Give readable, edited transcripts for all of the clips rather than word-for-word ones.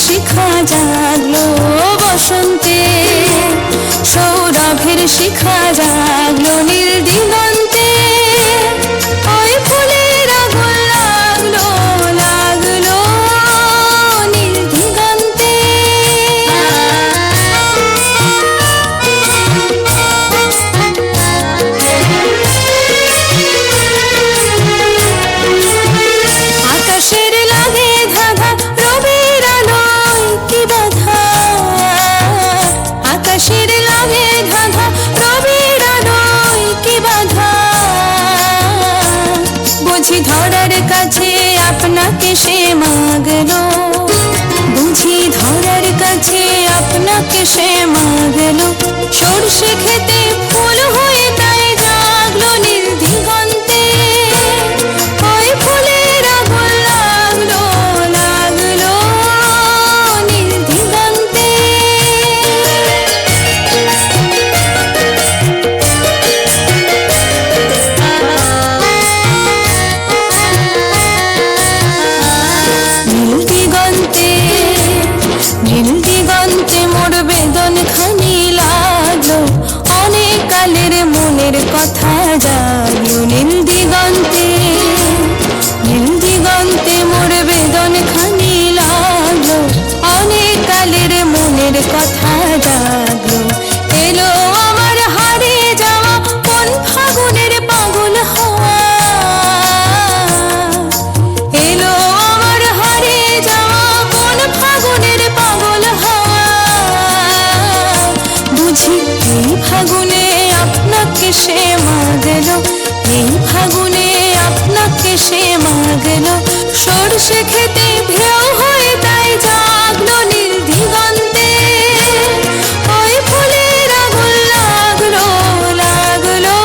শিখা জাগলো বসন্তে, সৌরভের শিখা জাগলো নীল দিগন্তে। ওই ফুলের আগুন লাগলো লাগলো নীল দিগন্তে। আকাশের লাগে ধাঁধা রবির আলোয় কি বাধা, আকাশের লাগে ধাঁধা রবির আলোয় কি বাধা। বুঝি ধরার কাছে আপনাকে সে মাগলো, বুঝি ধরার কাছে আপনাকে সে মাগলো। সরষে খেতে ফুল হয়ে তাই জাগলো নীল দিগন্তে। ওই ফুলের আগুন লাগলো লাগলো নীল দিগন্তে। নীল দিগন্তে নীল দিগন্তে মোর বেদন খানি লাগলো, অনেক কালের মনের কথা জাগলো নীল দিগন্তে। নীল দিগন্তে মোর বেদন খানি লাগলো, অনেক কালের মনের কথা জাগলো। এলো আমার হারিয়ে যাওয়া কোন ফাগুনের পাগল হওয়া, এলো আমার হারিয়ে যাওয়া কোন ফাগুনের পাগল হওয়া। বুঝি এই ফাগুনে আপনাকে সে মাগলো, এই ফাগুনে আপনাকে সে মাগলো। সরষে খেতে ভেউ হয়ে তাই জাগলো নীল দিগন্তে। ওই ফুলের আগুন লাগলো লাগলো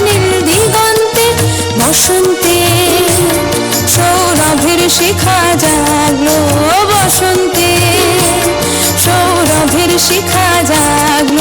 নীল দিগন্তে। বসন্তে সৌরভের শিখা জাগলো বসন্তে, সৌরভের শিখা জাগলো।